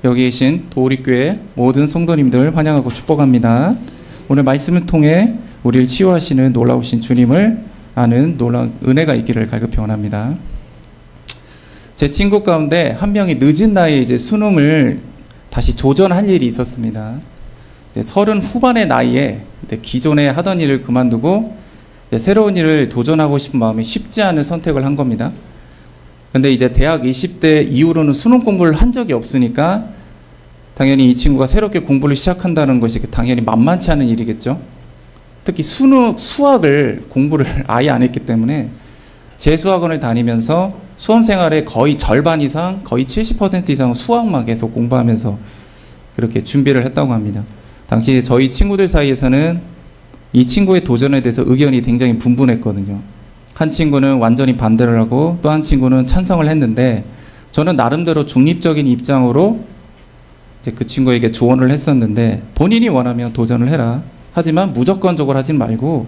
여기 계신 도우리교회 모든 성도님들 환영하고 축복합니다. 오늘 말씀을 통해 우리를 치유하시는 놀라우신 주님을 아는 놀라운 은혜가 있기를 갈급히 원합니다. 제 친구 가운데 한 명이 늦은 나이에 이제 수능을 다시 도전할 일이 있었습니다. 30 후반의 나이에 기존에 하던 일을 그만두고 새로운 일을 도전하고 싶은 마음이 쉽지 않은 선택을 한 겁니다. 근데 이제 대학 20대 이후로는 수능 공부를 한 적이 없으니까 당연히 이 친구가 새롭게 공부를 시작한다는 것이 당연히 만만치 않은 일이겠죠. 특히 수학을 공부를 아예 안 했기 때문에 재수학원을 다니면서 수험 생활의 거의 절반 이상, 거의 70% 이상은 수학만 계속 공부하면서 그렇게 준비를 했다고 합니다. 당시 저희 친구들 사이에서는 이 친구의 도전에 대해서 의견이 굉장히 분분했거든요. 한 친구는 완전히 반대를 하고 또 한 친구는 찬성을 했는데 저는 나름대로 중립적인 입장으로 이제 그 친구에게 조언을 했었는데 본인이 원하면 도전을 해라. 하지만 무조건적으로 하진 말고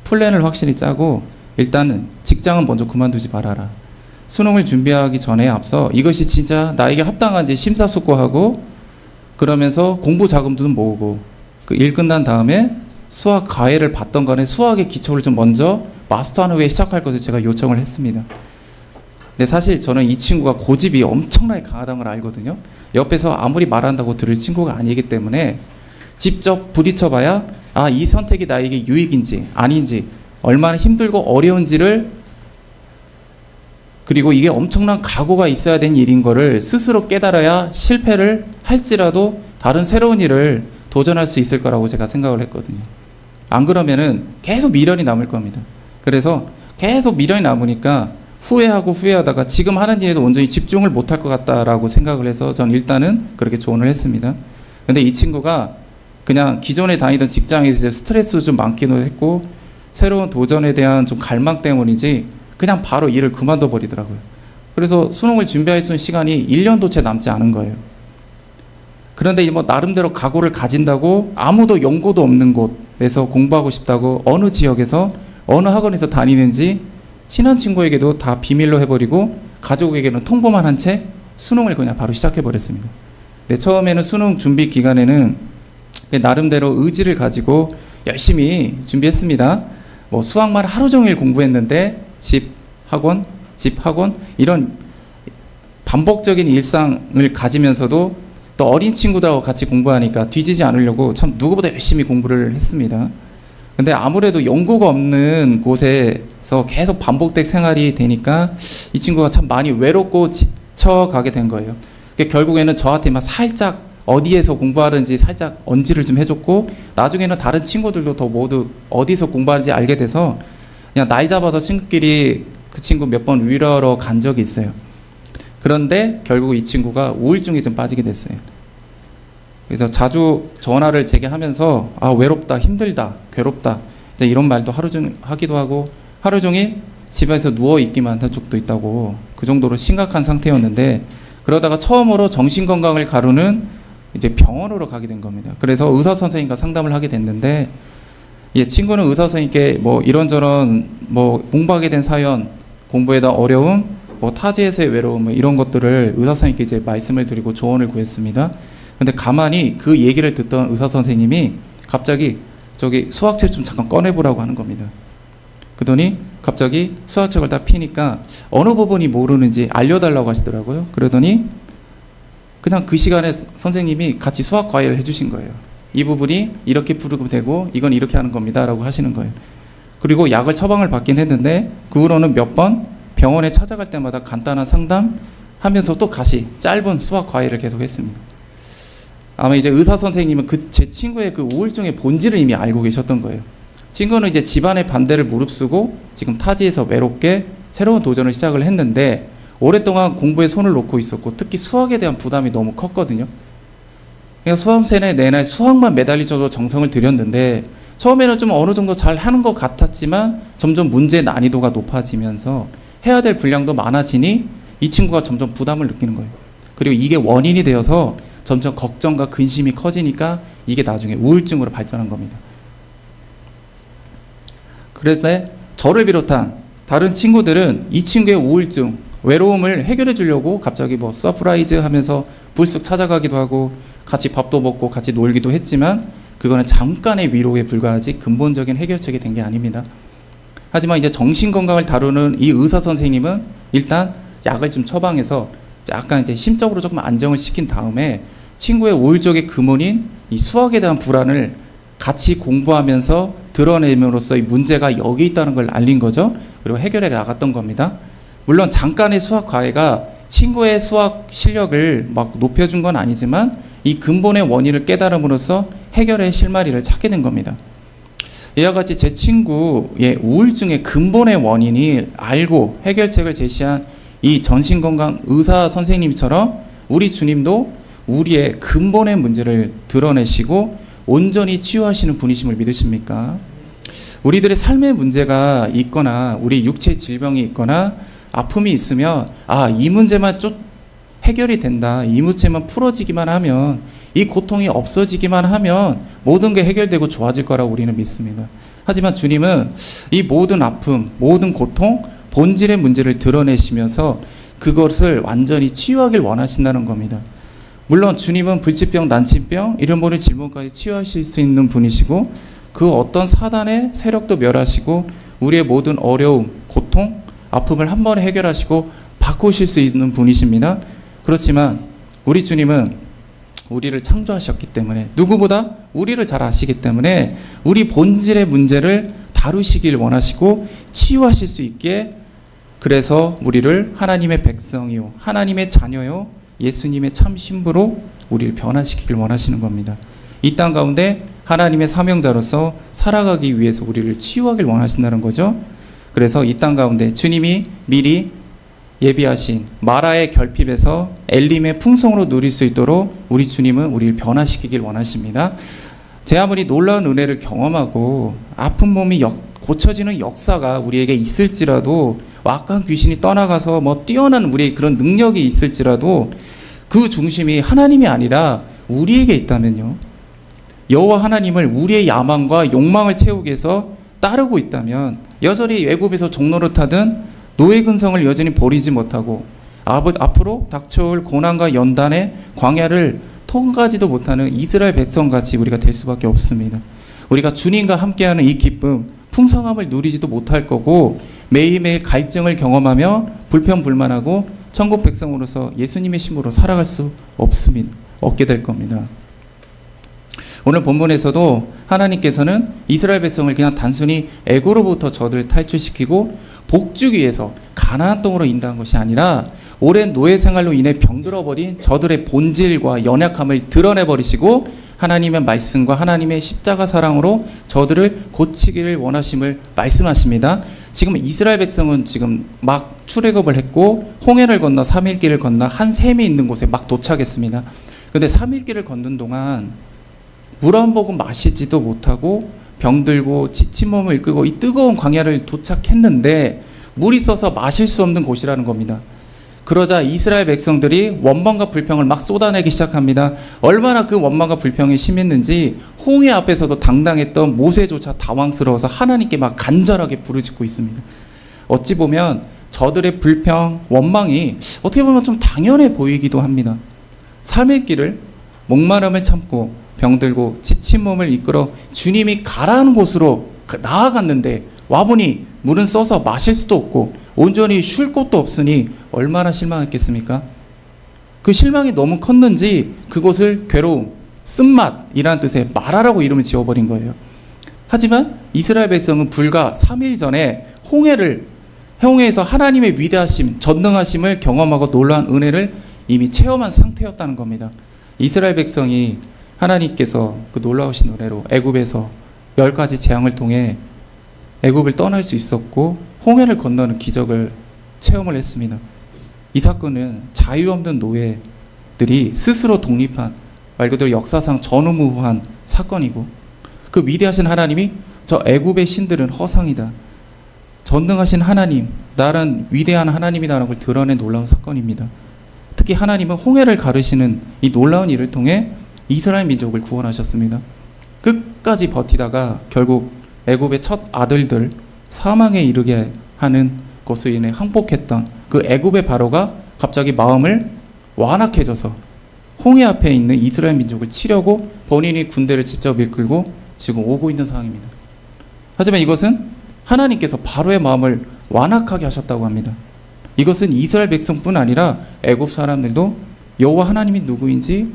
플랜을 확실히 짜고 일단은 직장은 먼저 그만두지 말아라. 수능을 준비하기 전에 앞서 이것이 진짜 나에게 합당한지 심사숙고하고 그러면서 공부 자금도 모으고 그 일 끝난 다음에 수학 과외를 받던 간에 수학의 기초를 좀 먼저 마스터한 후에 시작할 것을 제가 요청을 했습니다. 근데 사실 저는 이 친구가 고집이 엄청나게 강하다는 걸 알거든요. 옆에서 아무리 말한다고 들을 친구가 아니기 때문에 직접 부딪혀봐야 이 선택이 나에게 유익인지 아닌지 얼마나 힘들고 어려운지를 그리고 이게 엄청난 각오가 있어야 되는 일인 거를 스스로 깨달아야 실패를 할지라도 다른 새로운 일을 도전할 수 있을 거라고 제가 생각을 했거든요. 안 그러면은 계속 미련이 남을 겁니다. 그래서 계속 미련이 남으니까 후회하다가 지금 하는 일에도 온전히 집중을 못할 것 같다라고 생각을 해서 전 일단은 그렇게 조언을 했습니다. 근데 이 친구가 그냥 기존에 다니던 직장에서 이제 스트레스도 좀 많기도 했고 새로운 도전에 대한 좀 갈망 때문이지 그냥 바로 일을 그만둬 버리더라고요. 그래서 수능을 준비할 수 있는 시간이 1년도 채 남지 않은 거예요. 그런데 뭐 나름대로 각오를 가진다고 아무도 연고도 없는 곳에서 공부하고 싶다고 어느 지역에서 어느 학원에서 다니는지 친한 친구에게도 다 비밀로 해버리고 가족에게는 통보만 한 채 수능을 그냥 바로 시작해버렸습니다. 근데 처음에는 수능 준비 기간에는 나름대로 의지를 가지고 열심히 준비했습니다. 뭐 수학만 하루 종일 공부했는데 집 학원 이런 반복적인 일상을 가지면서도 또 어린 친구들하고 같이 공부하니까 뒤지지 않으려고 참 누구보다 열심히 공부를 했습니다. 근데 아무래도 연고가 없는 곳에서 계속 반복된 생활이 되니까 이 친구가 참 많이 외롭고 지쳐가게 된 거예요. 결국에는 저한테 막 살짝 어디에서 공부하는지 살짝 언지를 좀 해줬고 나중에는 다른 친구들도 더 모두 어디서 공부하는지 알게 돼서 그냥 날 잡아서 친구끼리 그 친구 몇 번 위로하러 간 적이 있어요. 그런데 결국 이 친구가 우울증에 좀 빠지게 됐어요. 그래서 자주 전화를 제게 하면서 외롭다, 힘들다, 괴롭다 이제 이런 말도 하루 종일 하기도 하고 하루 종일 집에서 누워있기만 한 적도 있다고 그 정도로 심각한 상태였는데 그러다가 처음으로 정신건강을 가루는 이제 병원으로 가게 된 겁니다. 그래서 의사 선생님과 상담을 하게 됐는데 친구는 의사 선생님께 뭐 이런저런 뭐 공부하게 된 사연, 공부에 대한 어려움, 뭐 타지에서의 외로움 이런 것들을 의사 선생님께 이제 말씀을 드리고 조언을 구했습니다. 근데 가만히 그 얘기를 듣던 의사 선생님이 갑자기 저기 수학책 좀 잠깐 꺼내보라고 하는 겁니다. 그러더니 갑자기 수학책을 다 피니까 어느 부분이 모르는지 알려달라고 하시더라고요. 그러더니 그냥 그 시간에 선생님이 같이 수학 과외를 해주신 거예요. 이 부분이 이렇게 풀면 되고 이건 이렇게 하는 겁니다 라고 하시는 거예요. 그리고 약을 처방을 받긴 했는데 그 후로는 몇 번 병원에 찾아갈 때마다 간단한 상담하면서 또 다시 짧은 수학 과외를 계속 했습니다. 아마 이제 의사 선생님은 제 친구의 그 우울증의 본질을 이미 알고 계셨던 거예요. 친구는 이제 집안의 반대를 무릅쓰고 지금 타지에서 외롭게 새로운 도전을 시작을 했는데 오랫동안 공부에 손을 놓고 있었고 특히 수학에 대한 부담이 너무 컸거든요. 그러니까 수험생의 내내 수학만 매달리셔도 정성을 들였는데 처음에는 좀 어느 정도 잘 하는 것 같았지만 점점 문제 난이도가 높아지면서 해야 될 분량도 많아지니 이 친구가 점점 부담을 느끼는 거예요. 그리고 이게 원인이 되어서 점점 걱정과 근심이 커지니까 이게 나중에 우울증으로 발전한 겁니다. 그래서 저를 비롯한 다른 친구들은 이 친구의 우울증 외로움을 해결해 주려고 갑자기 뭐 서프라이즈 하면서 불쑥 찾아가기도 하고 같이 밥도 먹고 같이 놀기도 했지만 그거는 잠깐의 위로에 불과하지 근본적인 해결책이 된 게 아닙니다. 하지만 이제 정신건강을 다루는 이 의사 선생님은 일단 약을 좀 처방해서 약간 이제 심적으로 조금 안정을 시킨 다음에 친구의 우울적인 근원인 이 수학에 대한 불안을 같이 공부하면서 드러내므로써 이 문제가 여기 있다는 걸 알린 거죠. 그리고 해결해 나갔던 겁니다. 물론 잠깐의 수학 과외가 친구의 수학 실력을 막 높여준 건 아니지만 이 근본의 원인을 깨달음으로써 해결의 실마리를 찾게 된 겁니다. 이와 같이 제 친구의 우울증의 근본의 원인을 알고 해결책을 제시한 이 정신건강 의사 선생님처럼 우리 주님도 우리의 근본의 문제를 드러내시고 온전히 치유하시는 분이심을 믿으십니까? 우리들의 삶의 문제가 있거나 우리 육체 질병이 있거나 아픔이 있으면 이 문제만 좀 해결이 된다. 이 문제만 풀어지기만 하면 이 고통이 없어지기만 하면 모든 게 해결되고 좋아질 거라고 우리는 믿습니다. 하지만 주님은 이 모든 아픔, 모든 고통, 본질의 문제를 드러내시면서 그것을 완전히 치유하길 원하신다는 겁니다. 물론 주님은 불치병, 난치병 이런 모든 질문까지 치유하실 수 있는 분이시고 그 어떤 사단의 세력도 멸하시고 우리의 모든 어려움, 고통, 아픔을 한 번에 해결하시고 바꾸실 수 있는 분이십니다. 그렇지만 우리 주님은 우리를 창조하셨기 때문에 누구보다 우리를 잘 아시기 때문에 우리 본질의 문제를 다루시길 원하시고 치유하실 수 있게 그래서 우리를 하나님의 백성이요 하나님의 자녀요 예수님의 참 신부로 우리를 변화시키길 원하시는 겁니다. 이 땅 가운데 하나님의 사명자로서 살아가기 위해서 우리를 치유하길 원하신다는 거죠. 그래서 이 땅 가운데 주님이 미리 예비하신 마라의 결핍에서 엘림의 풍성으로 누릴 수 있도록 우리 주님은 우리를 변화시키길 원하십니다. 제 아무리 놀라운 은혜를 경험하고 아픈 몸이 고쳐지는 역사가 우리에게 있을지라도 악한 귀신이 떠나가서 뭐 뛰어난 우리의 그런 능력이 있을지라도 그 중심이 하나님이 아니라 우리에게 있다면요. 여호와 하나님을 우리의 야망과 욕망을 채우기 위해서 따르고 있다면 여전히 애굽에서 종노릇하든 노예 근성을 여전히 버리지 못하고 앞으로 닥쳐올 고난과 연단의 광야를 통과하지도 못하는 이스라엘 백성같이 우리가 될 수밖에 없습니다. 우리가 주님과 함께하는 이 기쁨, 풍성함을 누리지도 못할 거고 매일매일 갈증을 경험하며 불평불만하고 천국 백성으로서 예수님의 신부로 살아갈 수 없게 될 겁니다. 오늘 본문에서도 하나님께서는 이스라엘 백성을 그냥 단순히 애고로부터 저들을 탈출시키고 복주기 위해서 가나안 땅으로 인도한 것이 아니라 오랜 노예 생활로 인해 병들어버린 저들의 본질과 연약함을 드러내버리시고 하나님의 말씀과 하나님의 십자가 사랑으로 저들을 고치기를 원하심을 말씀하십니다. 지금 이스라엘 백성은 지금 막 출애굽을 했고 홍해를 건너 3일길을 건너 한 샘이 있는 곳에 막 도착했습니다. 근데 3일길을 걷는 동안 물 한 모금 마시지도 못하고 병들고 지친 몸을 이끌고 이 뜨거운 광야를 도착했는데 물이 써서 마실 수 없는 곳이라는 겁니다. 그러자 이스라엘 백성들이 원망과 불평을 막 쏟아내기 시작합니다. 얼마나 그 원망과 불평이 심했는지 홍해 앞에서도 당당했던 모세조차 당황스러워서 하나님께 막 간절하게 부르짖고 있습니다. 어찌 보면 저들의 불평, 원망이 어떻게 보면 좀 당연해 보이기도 합니다. 삶의 길을 목마름을 참고 병들고 지친 몸을 이끌어 주님이 가라는 곳으로 나아갔는데 와보니 물은 써서 마실 수도 없고 온전히 쉴 곳도 없으니 얼마나 실망했겠습니까? 그 실망이 너무 컸는지 그곳을 괴로움, 쓴맛이라는 뜻의 마라라고 이름을 지어버린 거예요. 하지만 이스라엘 백성은 불과 3일 전에 홍해에서 하나님의 위대하심, 전능하심을 경험하고 놀라운 은혜를 이미 체험한 상태였다는 겁니다. 이스라엘 백성이 하나님께서 그 놀라우신 은혜로 애굽에서 10가지 재앙을 통해 애굽을 떠날 수 있었고 홍해를 건너는 기적을 체험을 했습니다. 이 사건은 자유 없는 노예들이 스스로 독립한 말 그대로 역사상 전무후무한 사건이고 그 위대하신 하나님이 저 애굽의 신들은 허상이다. 전능하신 하나님, 나는 위대한 하나님이라는 걸 드러낸 놀라운 사건입니다. 특히 하나님은 홍해를 가르시는 이 놀라운 일을 통해 이스라엘 민족을 구원하셨습니다. 끝까지 버티다가 결국 애굽의 첫 아들들 사망에 이르게 하는 것으로 인해 항복했던 그 애굽의 바로가 갑자기 마음을 완악해져서 홍해 앞에 있는 이스라엘 민족을 치려고 본인이 군대를 직접 이끌고 지금 오고 있는 상황입니다. 하지만 이것은 하나님께서 바로의 마음을 완악하게 하셨다고 합니다. 이것은 이스라엘 백성뿐 아니라 애굽 사람들도 여호와 하나님이 누구인지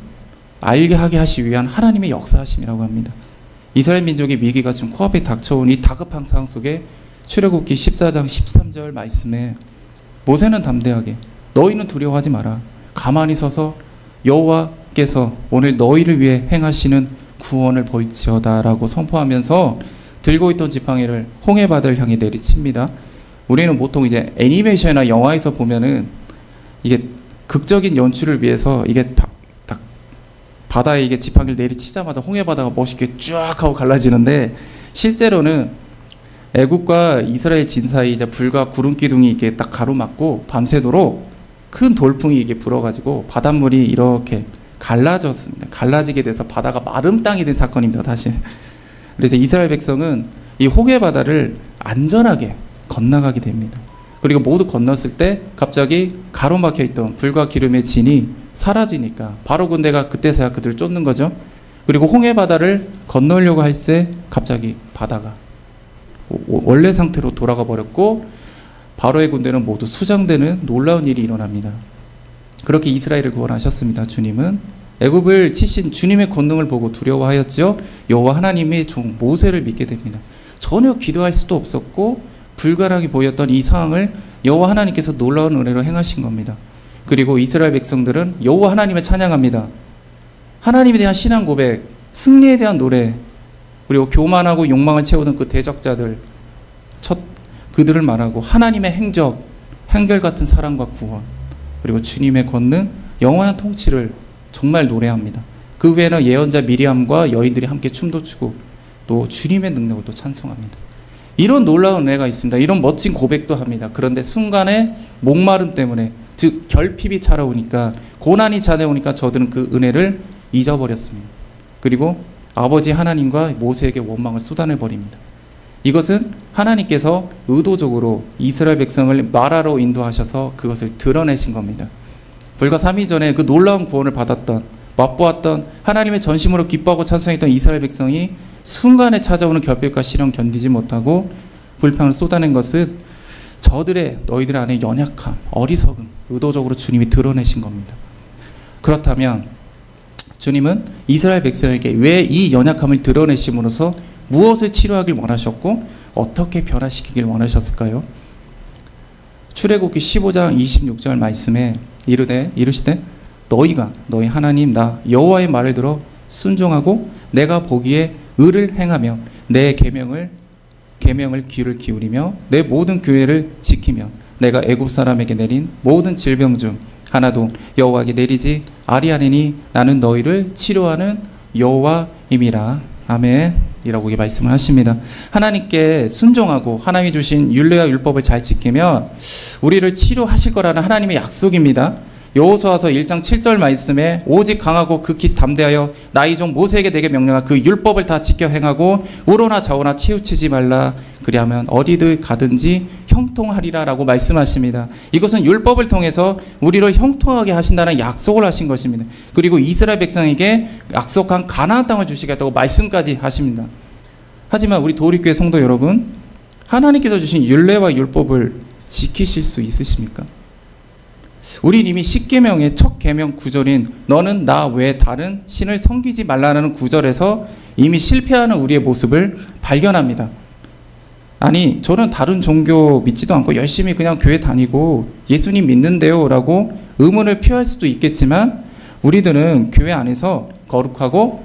알게 하게 하시기 위한 하나님의 역사하심이라고 합니다. 이스라엘 민족의 위기가 지금 코앞에 닥쳐온 이 다급한 상황 속에 출애굽기 14장 13절 말씀에 모세는 담대하게 너희는 두려워하지 마라. 가만히 서서 여호와께서 오늘 너희를 위해 행하시는 구원을 볼지어다 라고 선포하면서 들고 있던 지팡이를 홍해바다를 향해 내리칩니다. 우리는 보통 이제 애니메이션이나 영화에서 보면은 이게 극적인 연출을 위해서 이게 딱 바다에 이게 지팡이를 내리치자마자 홍해바다가 멋있게 쭉 하고 갈라지는데, 실제로는 애국과 이스라엘 진 사이 이제 불과 구름 기둥이 이렇게 딱 가로막고 밤새도록 큰 돌풍이 이게 불어가지고 바닷물이 이렇게 갈라졌습니다. 갈라지게 돼서 바다가 마른 땅이 된 사건입니다, 사실. 그래서 이스라엘 백성은 이 홍해바다를 안전하게 건너가게 됩니다. 그리고 모두 건넜을 때 갑자기 가로막혀 있던 불과 기름의 진이 사라지니까 바로 군대가 그때서야 그들을 쫓는 거죠. 그리고 홍해바다를 건너려고 할 새 갑자기 바다가 원래 상태로 돌아가 버렸고 바로의 군대는 모두 수장되는 놀라운 일이 일어납니다. 그렇게 이스라엘을 구원하셨습니다. 주님은 애굽을 치신 주님의 권능을 보고 두려워하였죠. 여호와 하나님의 종 모세를 믿게 됩니다. 전혀 기도할 수도 없었고 불가능하게 보였던 이 상황을 여호와 하나님께서 놀라운 은혜로 행하신 겁니다. 그리고 이스라엘 백성들은 여호와 하나님을 찬양합니다. 하나님에 대한 신앙 고백, 승리에 대한 노래, 그리고 교만하고 욕망을 채우던 그 대적자들, 그들을 말하고 하나님의 행적, 한결같은 사랑과 구원, 그리고 주님의 권능, 영원한 통치를 정말 노래합니다. 그 외에는 예언자 미리암과 여인들이 함께 춤도 추고 또 주님의 능력을 또 찬송합니다. 이런 놀라운 은혜가 있습니다. 이런 멋진 고백도 합니다. 그런데 순간에 목마름 때문에, 즉 결핍이 찾아오니까, 고난이 찾아오니까 저들은 그 은혜를 잊어버렸습니다. 그리고 아버지 하나님과 모세에게 원망을 쏟아내버립니다. 이것은 하나님께서 의도적으로 이스라엘 백성을 마라로 인도하셔서 그것을 드러내신 겁니다. 불과 3일 전에 그 놀라운 구원을 받았던, 맛보았던, 하나님의 전심으로 기뻐하고 찬송했던 이스라엘 백성이 순간에 찾아오는 결핍과 시련 견디지 못하고 불평을 쏟아낸 것은 너희들 안에 연약함, 어리석음, 의도적으로 주님이 드러내신 겁니다. 그렇다면 주님은 이스라엘 백성에게 왜 이 연약함을 드러내심으로써 무엇을 치료하길 원하셨고 어떻게 변화시키길 원하셨을까요? 출애굽기 15장 26절 말씀에 이르시되 너희가 너희 하나님 나 여호와의 말을 들어 순종하고 내가 보기에 의를 행하며 내 계명을 귀를 기울이며 내 모든 규례를 지키며 내가 애굽 사람에게 내린 모든 질병 중 하나도 여호와에게 내리지 아니하리니 나는 너희를 치료하는 여호와임이라. 아멘. 이라고 말씀을 하십니다. 하나님께 순종하고 하나님이 주신 율례와 율법을 잘 지키면 우리를 치료하실 거라는 하나님의 약속입니다. 여호수아서 1장 7절 말씀에 오직 강하고 극히 담대하여 나의 종 모세에게 내게 명령한 그 율법을 다 지켜 행하고 우로나 좌우나 치우치지 말라. 그리하면 어디든 가든지 형통하리라 라고 말씀하십니다. 이것은 율법을 통해서 우리를 형통하게 하신다는 약속을 하신 것입니다. 그리고 이스라엘 백성에게 약속한 가나안 땅을 주시겠다고 말씀까지 하십니다. 하지만 우리 도립교회 성도 여러분, 하나님께서 주신 율례와 율법을 지키실 수 있으십니까? 우리 이미 10계명의 첫 계명 구절인 너는 나 외에 다른 신을 섬기지 말라는 구절에서 이미 실패하는 우리의 모습을 발견합니다. 아니, 저는 다른 종교 믿지도 않고 열심히 그냥 교회 다니고 예수님 믿는데요 라고 의문을 표할 수도 있겠지만, 우리들은 교회 안에서 거룩하고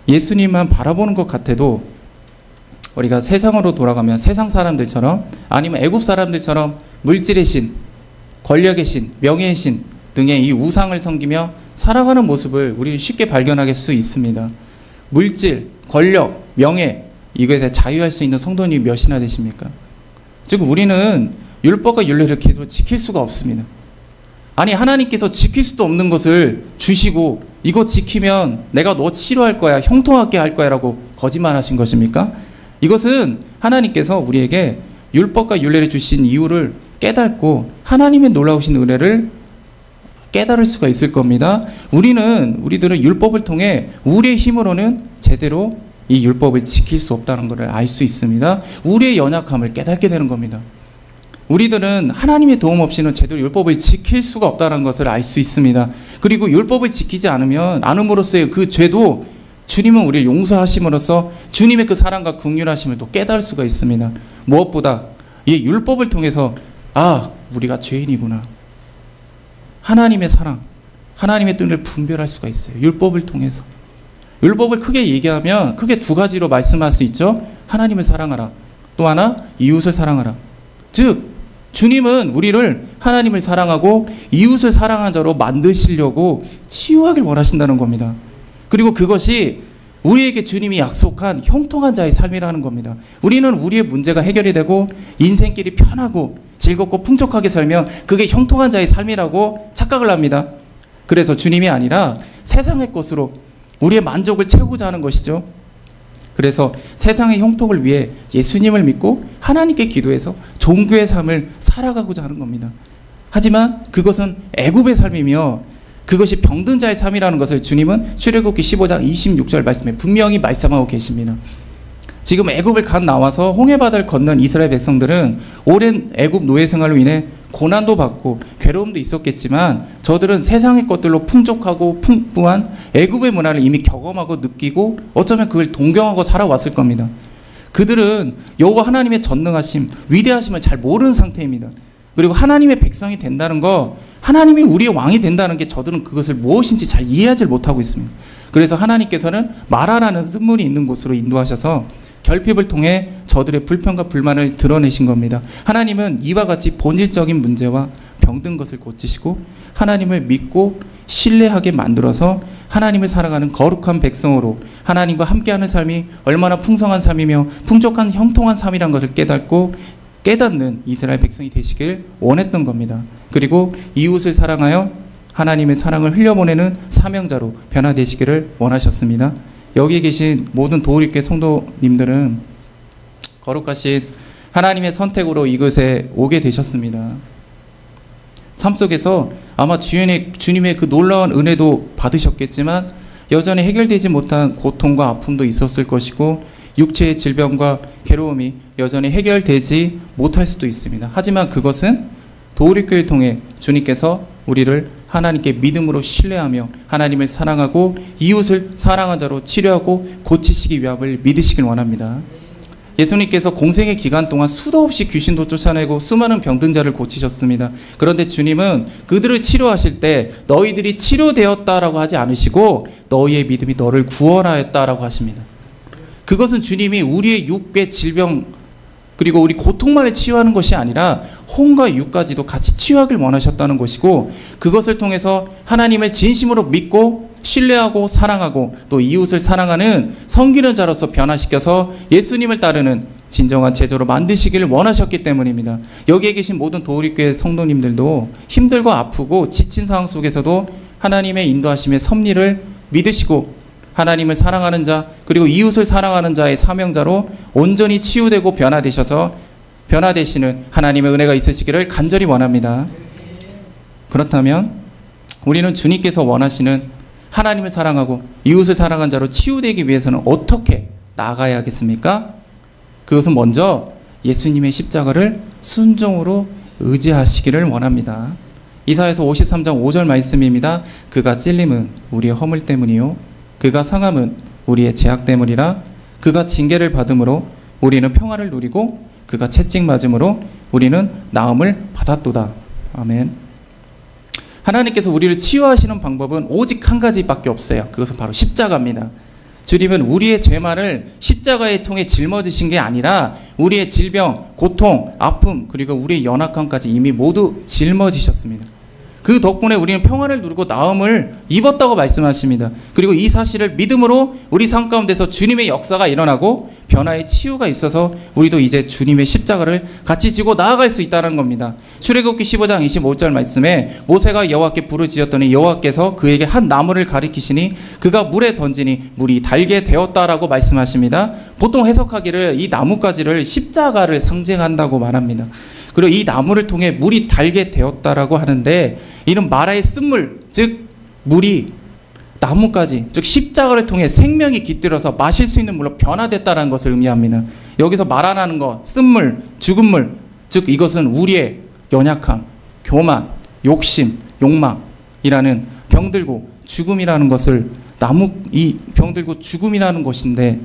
예수님만 바라보는 것 같아도 우리가 세상으로 돌아가면 세상 사람들처럼, 아니면 애굽 사람들처럼 물질의 신, 권력의 신, 명예의 신 등의 이 우상을 섬기며 살아가는 모습을 우리는 쉽게 발견할 수 있습니다. 물질, 권력, 명예, 이거에 대해 자유할 수 있는 성도님이 몇이나 되십니까? 즉 우리는 율법과 율례를 계속 지킬 수가 없습니다. 아니, 하나님께서 지킬 수도 없는 것을 주시고 이거 지키면 내가 너 치료할 거야, 형통하게 할 거야 라고 거짓말하신 것입니까? 이것은 하나님께서 우리에게 율법과 율례를 주신 이유를 깨닫고 하나님의 놀라우신 은혜를 깨달을 수가 있을 겁니다. 우리들은 율법을 통해 우리의 힘으로는 제대로 이 율법을 지킬 수 없다는 것을 알 수 있습니다. 우리의 연약함을 깨닫게 되는 겁니다. 우리들은 하나님의 도움 없이는 제대로 율법을 지킬 수가 없다는 것을 알 수 있습니다. 그리고 율법을 지키지 않음으로써의 그 죄도 주님은 우리를 용서하심으로써 주님의 그 사랑과 긍휼하심을 또 깨달을 수가 있습니다. 무엇보다 이 율법을 통해서 우리가 죄인이구나. 하나님의 사랑, 하나님의 뜻을 분별할 수가 있어요. 율법을 통해서. 율법을 크게 얘기하면 크게 두 가지로 말씀할 수 있죠. 하나님을 사랑하라. 또 하나 이웃을 사랑하라. 즉 주님은 우리를 하나님을 사랑하고 이웃을 사랑하는 자로 만드시려고 치유하길 원하신다는 겁니다. 그리고 그것이 우리에게 주님이 약속한 형통한 자의 삶이라는 겁니다. 우리는 우리의 문제가 해결이 되고 인생길이 편하고 즐겁고 풍족하게 살면 그게 형통한 자의 삶이라고 착각을 합니다. 그래서 주님이 아니라 세상의 것으로 우리의 만족을 채우고자 하는 것이죠. 그래서 세상의 형통을 위해 예수님을 믿고 하나님께 기도해서 종교의 삶을 살아가고자 하는 겁니다. 하지만 그것은 애굽의 삶이며 그것이 병든 자의 삶이라는 것을 주님은 출애굽기 15장 26절 말씀에 분명히 말씀하고 계십니다. 지금 애굽을 갓 나와서 홍해바다를 건넌 이스라엘 백성들은 오랜 애굽 노예 생활로 인해 고난도 받고 괴로움도 있었겠지만 저들은 세상의 것들로 풍족하고 풍부한 애굽의 문화를 이미 경험하고 느끼고 어쩌면 그걸 동경하고 살아왔을 겁니다. 그들은 여호와 하나님의 전능하심, 위대하심을 잘 모르는 상태입니다. 그리고 하나님의 백성이 된다는 거, 하나님이 우리의 왕이 된다는 게 저들은 그것을 무엇인지 잘 이해하지 못하고 있습니다. 그래서 하나님께서는 마라라는 쓴물이 있는 곳으로 인도하셔서 결핍을 통해 저들의 불평과 불만을 드러내신 겁니다. 하나님은 이와 같이 본질적인 문제와 병든 것을 고치시고 하나님을 믿고 신뢰하게 만들어서 하나님을 살아가는 거룩한 백성으로 하나님과 함께하는 삶이 얼마나 풍성한 삶이며 풍족한 형통한 삶이란 것을 깨닫는 이스라엘 백성이 되시길 원했던 겁니다. 그리고 이웃을 사랑하여 하나님의 사랑을 흘려보내는 사명자로 변화되시기를 원하셨습니다. 여기 계신 모든 도우리교회 성도님들은 거룩하신 하나님의 선택으로 이곳에 오게 되셨습니다. 삶 속에서 아마 주님의 그 놀라운 은혜도 받으셨겠지만 여전히 해결되지 못한 고통과 아픔도 있었을 것이고 육체의 질병과 괴로움이 여전히 해결되지 못할 수도 있습니다. 하지만 그것은 도우리교회를 통해 주님께서 우리를 하나님께 믿음으로 신뢰하며 하나님을 사랑하고 이웃을 사랑한 자로 치료하고 고치시기 위함을 믿으시길 원합니다. 예수님께서 공생의 기간 동안 수도 없이 귀신도 쫓아내고 수많은 병든 자를 고치셨습니다. 그런데 주님은 그들을 치료하실 때 너희들이 치료되었다라고 하지 않으시고 너희의 믿음이 너를 구원하였다라고 하십니다. 그것은 주님이 우리의 육의 질병 그리고 우리 고통만을 치유하는 것이 아니라 혼과 육까지도 같이 치유하길 원하셨다는 것이고 그것을 통해서 하나님을 진심으로 믿고 신뢰하고 사랑하고 또 이웃을 사랑하는 섬기는 자로서 변화시켜서 예수님을 따르는 진정한 제자로 만드시기를 원하셨기 때문입니다. 여기에 계신 모든 도우리교회 성도님들도 힘들고 아프고 지친 상황 속에서도 하나님의 인도하심의 섭리를 믿으시고 하나님을 사랑하는 자 그리고 이웃을 사랑하는 자의 사명자로 온전히 치유되고 변화되시는 하나님의 은혜가 있으시기를 간절히 원합니다. 그렇다면 우리는 주님께서 원하시는 하나님을 사랑하고 이웃을 사랑하는 자로 치유되기 위해서는 어떻게 나아가야 하겠습니까? 그것은 먼저 예수님의 십자가를 순종으로 의지하시기를 원합니다. 이사야서 53장 5절 말씀입니다. 그가 찔림은 우리의 허물 때문이요 그가 상함은 우리의 죄악 때문이라 그가 징계를 받음으로 우리는 평화를 누리고 그가 채찍 맞음으로 우리는 나음을 받았도다. 아멘. 하나님께서 우리를 치유하시는 방법은 오직 한 가지밖에 없어요. 그것은 바로 십자가입니다. 주님은 우리의 죄만을 십자가에 통해 짊어지신 게 아니라 우리의 질병, 고통, 아픔 그리고 우리의 연약함까지 이미 모두 짊어지셨습니다. 그 덕분에 우리는 평화를 누리고 나음을 입었다고 말씀하십니다. 그리고 이 사실을 믿음으로 우리 삶 가운데서 주님의 역사가 일어나고 변화의 치유가 있어서 우리도 이제 주님의 십자가를 같이 지고 나아갈 수 있다는 겁니다. 출애굽기 15장 25절 말씀에 모세가 여호와께 부르짖었더니 여호와께서 그에게 한 나무를 가리키시니 그가 물에 던지니 물이 달게 되었다라고 말씀하십니다. 보통 해석하기를 이 나뭇가지를 십자가를 상징한다고 말합니다. 그리고 이 나무를 통해 물이 달게 되었다라고 하는데, 이는 마라의 쓴물, 즉 물이 나무까지, 즉 십자가를 통해 생명이 깃들어서 마실 수 있는 물로 변화됐다는 것을 의미합니다. 여기서 말하는 것, 쓴물, 죽은 물, 즉 이것은 우리의 연약함, 교만, 욕심, 욕망이라는 병들고 죽음이라는 것을, 이 병들고 죽음이라는 것인데,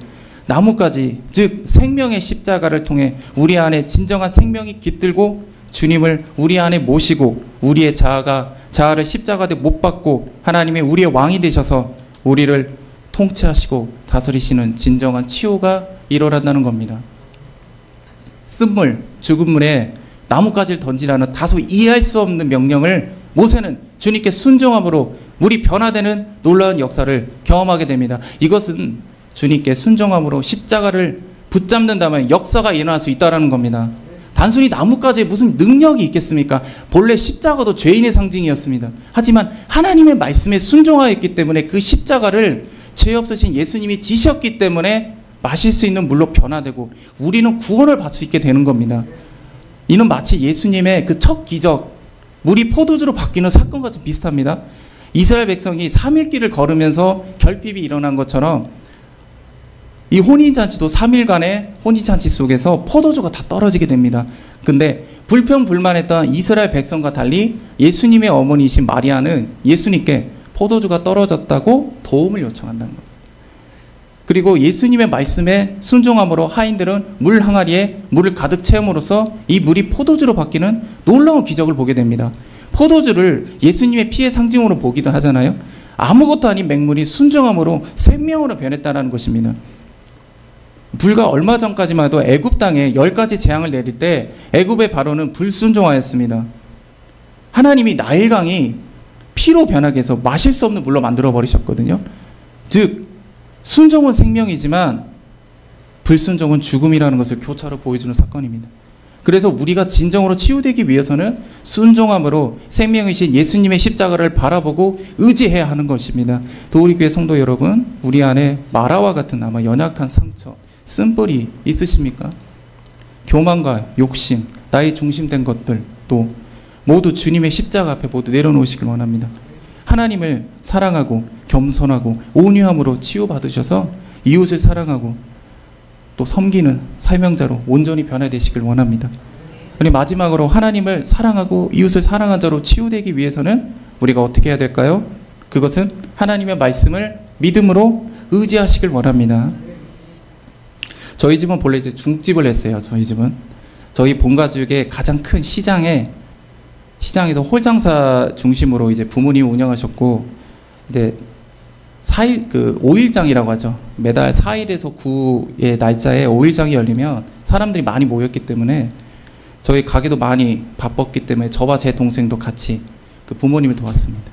나무까지, 즉 생명의 십자가를 통해 우리 안에 진정한 생명이 깃들고 주님을 우리 안에 모시고 우리의 자아를 십자가에 못 박고 하나님의 우리의 왕이 되셔서 우리를 통치하시고 다스리시는 진정한 치유가 일어난다는 겁니다. 쓴물, 죽은 물에 나뭇가지를 던지라는 다소 이해할 수 없는 명령을 모세는 주님께 순종함으로 물이 변화되는 놀라운 역사를 경험하게 됩니다. 이것은 주님께 순종함으로 십자가를 붙잡는다면 역사가 일어날 수 있다는 겁니다. 단순히 나뭇가지에 무슨 능력이 있겠습니까? 본래 십자가도 죄인의 상징이었습니다. 하지만 하나님의 말씀에 순종하였기 때문에 그 십자가를 죄 없으신 예수님이 지셨기 때문에 마실 수 있는 물로 변화되고 우리는 구원을 받을 수 있게 되는 겁니다. 이는 마치 예수님의 그 첫 기적, 물이 포도주로 바뀌는 사건과 좀 비슷합니다. 이스라엘 백성이 3일길을 걸으면서 결핍이 일어난 것처럼 이 혼인잔치도 3일간의 혼인잔치 속에서 포도주가 다 떨어지게 됩니다. 근데 불평불만했던 이스라엘 백성과 달리 예수님의 어머니이신 마리아는 예수님께 포도주가 떨어졌다고 도움을 요청한다는 겁니다. 그리고 예수님의 말씀에 순종함으로 하인들은 물 항아리에 물을 가득 채움으로써 이 물이 포도주로 바뀌는 놀라운 기적을 보게 됩니다. 포도주를 예수님의 피의 상징으로 보기도 하잖아요. 아무것도 아닌 맹물이 순종함으로 생명으로 변했다는 것입니다. 불과 얼마 전까지만 해도 애굽 땅에 10가지 재앙을 내릴 때 애굽의 바로는 불순종하였습니다. 하나님이 나일강이 피로 변하게 해서 마실 수 없는 물로 만들어 버리셨거든요. 즉 순종은 생명이지만 불순종은 죽음이라는 것을 교차로 보여주는 사건입니다. 그래서 우리가 진정으로 치유되기 위해서는 순종함으로 생명이신 예수님의 십자가를 바라보고 의지해야 하는 것입니다. 도우리교회 성도 여러분, 우리 안에 마라와 같은 아마 연약한 상처, 쓴뿌리 있으십니까? 교만과 욕심, 나의 중심된 것들도 모두 주님의 십자가 앞에 모두 내려놓으시길 원합니다. 하나님을 사랑하고 겸손하고 온유함으로 치유받으셔서 이웃을 사랑하고 또 섬기는 사명자로 온전히 변화되시길 원합니다. 그리고 마지막으로 하나님을 사랑하고 이웃을 사랑한 자로 치유되기 위해서는 우리가 어떻게 해야 될까요? 그것은 하나님의 말씀을 믿음으로 의지하시길 원합니다. 저희 집은 본래 이제 중집을 했어요. 저희 본가족의 가장 큰 시장에서 홀장사 중심으로 이제 부모님이 운영하셨고, 이제 5일장이라고 하죠. 매달 4일에서 9의 날짜에 5일장이 열리면 사람들이 많이 모였기 때문에 저희 가게도 많이 바빴기 때문에 저와 제 동생도 같이 그 부모님을 도왔습니다.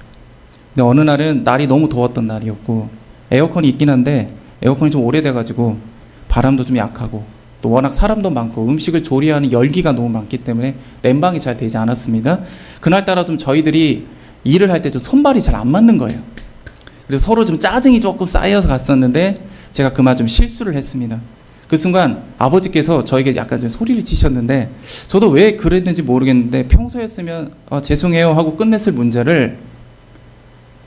근데 어느 날은 날이 너무 더웠던 날이었고, 에어컨이 있긴 한데 에어컨이 좀 오래돼가지고 바람도 좀 약하고 또 워낙 사람도 많고 음식을 조리하는 열기가 너무 많기 때문에 냉방이 잘 되지 않았습니다. 그날따라 좀 저희들이 일을 할 때 좀 손발이 잘 안 맞는 거예요. 그래서 서로 좀 짜증이 조금 쌓여서 갔었는데 제가 그만 좀 실수를 했습니다. 그 순간 아버지께서 저에게 약간 좀 소리를 치셨는데 저도 왜 그랬는지 모르겠는데 평소였으면 죄송해요 하고 끝냈을 문제를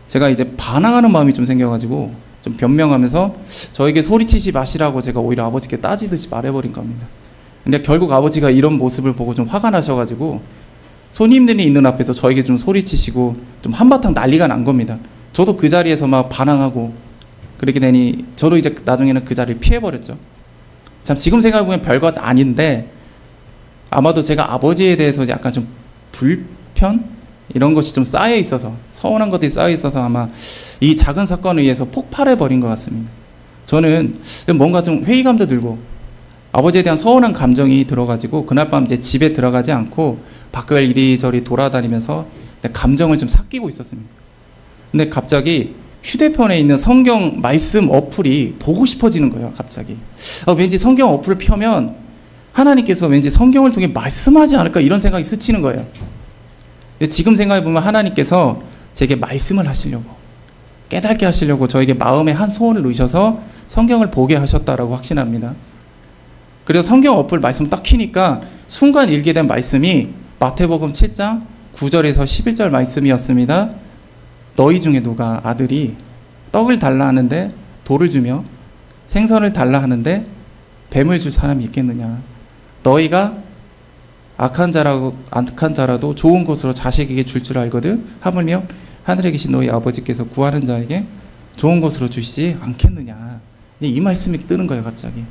제가 이제 반항하는 마음이 좀 생겨가지고 좀 변명하면서 저에게 소리치지 마시라고 제가 오히려 아버지께 따지듯이 말해버린 겁니다. 근데 결국 아버지가 이런 모습을 보고 좀 화가 나셔가지고 손님들이 있는 앞에서 저에게 좀 소리치시고 좀 한바탕 난리가 난 겁니다. 저도 그 자리에서 막 반항하고 그렇게 되니 저도 이제 나중에는 그 자리를 피해버렸죠. 참 지금 생각해보면 별것 아닌데 아마도 제가 아버지에 대해서 약간 좀 불편? 이런 것이 좀 쌓여 있어서 서운한 것들이 쌓여 있어서 아마 이 작은 사건에 의해서 폭발해버린 것 같습니다. 저는 뭔가 좀 회의감도 들고 아버지에 대한 서운한 감정이 들어가지고 그날 밤 이제 집에 들어가지 않고 밖을 이리저리 돌아다니면서 감정을 좀 삭히고 있었습니다. 근데 갑자기 휴대폰에 있는 성경 말씀 어플이 보고 싶어지는 거예요. 갑자기 왠지 성경 어플을 펴면 하나님께서 왠지 성경을 통해 말씀하지 않을까 이런 생각이 스치는 거예요. 지금 생각해보면 하나님께서 제게 말씀을 하시려고 깨닫게 하시려고 저에게 마음에 한 소원을 넣으셔서 성경을 보게 하셨다라고 확신합니다. 그래서 성경 어플 말씀 딱 키니까 순간 읽게 된 말씀이 마태복음 7장 9절에서 11절 말씀이었습니다. 너희 중에 누가 아들이 떡을 달라 하는데 돌을 주며 생선을 달라 하는데 뱀을 줄 사람이 있겠느냐. 너희가 악한 자라도 좋은 것으로 자식에게 줄 알거든 하물며 하늘에 계신 너희 아버지께서 구하는 자에게 좋은 것으로 주시지 않겠느냐. 이 말씀이 뜨는 거예요. 갑자기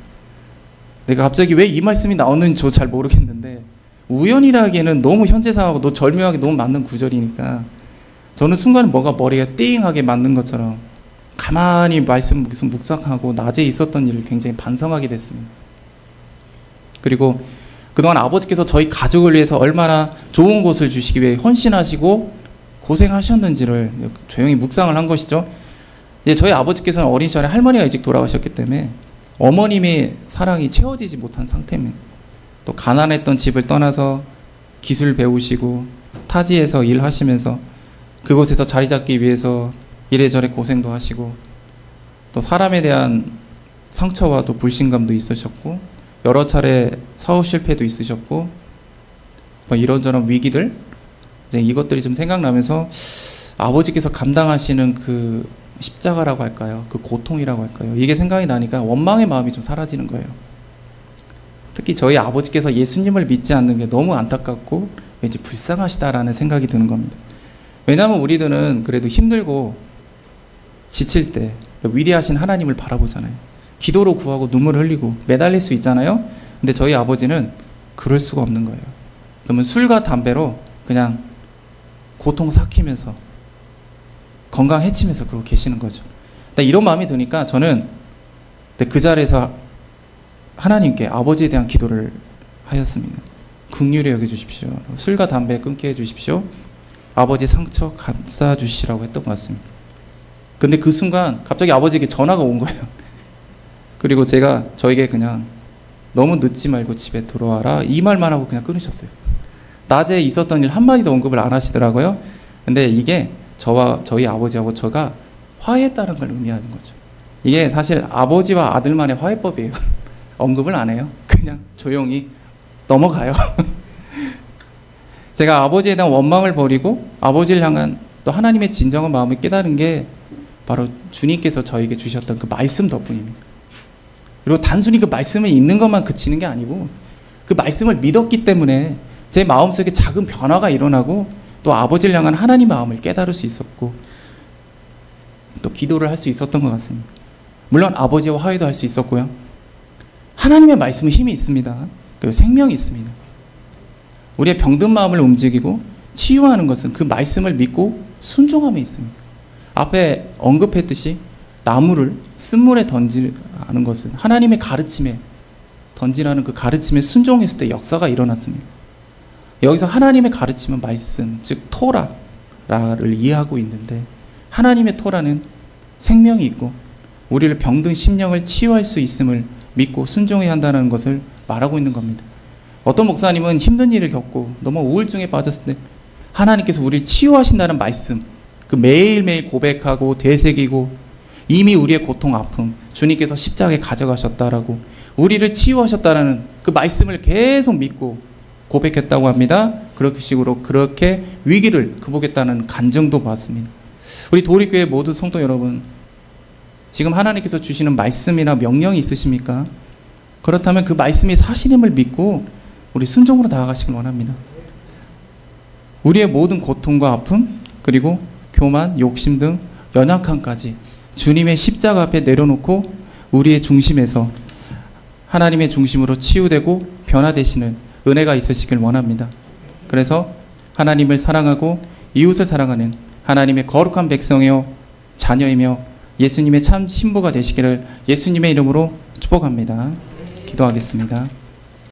내가 갑자기 왜 이 말씀이 나오는지 저 잘 모르겠는데 우연이라기에는 너무 현재상하고 절묘하게 너무 맞는 구절이니까 저는 순간 뭐가 머리가 띵하게 맞는 것처럼 가만히 말씀 묵상하고 낮에 있었던 일을 굉장히 반성하게 됐습니다. 그리고 그동안 아버지께서 저희 가족을 위해서 얼마나 좋은 곳을 주시기 위해 헌신하시고 고생하셨는지를 조용히 묵상을 한 것이죠. 이제 저희 아버지께서는 어린 시절에 할머니가 일찍 돌아가셨기 때문에 어머님의 사랑이 채워지지 못한 상태입니다. 또 가난했던 집을 떠나서 기술 배우시고 타지에서 일하시면서 그곳에서 자리 잡기 위해서 이래저래 고생도 하시고 또 사람에 대한 상처와 또 불신감도 있으셨고 여러 차례 사업 실패도 있으셨고 뭐 이런저런 위기들 이제 이것들이 좀 생각나면서 아버지께서 감당하시는 그 십자가라고 할까요? 그 고통이라고 할까요? 이게 생각이 나니까 원망의 마음이 좀 사라지는 거예요. 특히 저희 아버지께서 예수님을 믿지 않는 게 너무 안타깝고 왠지 불쌍하시다라는 생각이 드는 겁니다. 왜냐하면 우리들은 그래도 힘들고 지칠 때 위대하신 하나님을 바라보잖아요. 기도로 구하고 눈물을 흘리고 매달릴 수 있잖아요. 근데 저희 아버지는 그럴 수가 없는 거예요. 그러면 술과 담배로 그냥 고통 삭히면서 건강 해치면서 그러고 계시는 거죠. 이런 마음이 드니까 저는 그 자리에서 하나님께 아버지에 대한 기도를 하였습니다. 긍휼히 여겨주십시오. 술과 담배 끊게 해주십시오. 아버지 상처 감싸주시라고 했던 것 같습니다. 근데 그 순간 갑자기 아버지에게 전화가 온 거예요. 그리고 제가 저에게 그냥 너무 늦지 말고 집에 들어와라 이 말만 하고 그냥 끊으셨어요. 낮에 있었던 일 한마디도 언급을 안 하시더라고요. 근데 이게 저희 아버지하고 저가 화해했다는 걸 의미하는 거죠. 이게 사실 아버지와 아들만의 화해법이에요. 언급을 안 해요. 그냥 조용히 넘어가요. 제가 아버지에 대한 원망을 버리고 아버지를 향한 또 하나님의 진정한 마음을 깨달은 게 바로 주님께서 저에게 주셨던 그 말씀 덕분입니다. 그리고 단순히 그 말씀을 읽는 것만 그치는 게 아니고 그 말씀을 믿었기 때문에 제 마음속에 작은 변화가 일어나고 또 아버지를 향한 하나님의 마음을 깨달을 수 있었고 또 기도를 할 수 있었던 것 같습니다. 물론 아버지와 화해도 할 수 있었고요. 하나님의 말씀은 힘이 있습니다. 그리고 생명이 있습니다. 우리의 병든 마음을 움직이고 치유하는 것은 그 말씀을 믿고 순종함에 있습니다. 앞에 언급했듯이 나무를 쓴물에 던지라는 것은 하나님의 가르침에 던지라는 그 가르침에 순종했을 때 역사가 일어났습니다. 여기서 하나님의 가르침은 말씀, 즉 토라를 이해하고 있는데 하나님의 토라는 생명이 있고 우리를 병든 심령을 치유할 수 있음을 믿고 순종해야 한다는 것을 말하고 있는 겁니다. 어떤 목사님은 힘든 일을 겪고 너무 우울증에 빠졌을 때 하나님께서 우리를 치유하신다는 말씀, 그 매일매일 고백하고 되새기고 이미 우리의 고통, 아픔, 주님께서 십자가에 가져가셨다라고 우리를 치유하셨다는 그 말씀을 계속 믿고 고백했다고 합니다. 그렇게 식으로 그렇게 위기를 극복했다는 간증도 봤습니다. 우리 도립교회 모든 성도 여러분, 지금 하나님께서 주시는 말씀이나 명령이 있으십니까? 그렇다면 그 말씀이 사실임을 믿고 우리 순종으로 나아가시길 원합니다. 우리의 모든 고통과 아픔, 그리고 교만, 욕심 등 연약함까지 주님의 십자가 앞에 내려놓고 우리의 중심에서 하나님의 중심으로 치유되고 변화되시는 은혜가 있으시길 원합니다. 그래서 하나님을 사랑하고 이웃을 사랑하는 하나님의 거룩한 백성이요 자녀이며 예수님의 참 신부가 되시기를 예수님의 이름으로 축복합니다. 기도하겠습니다.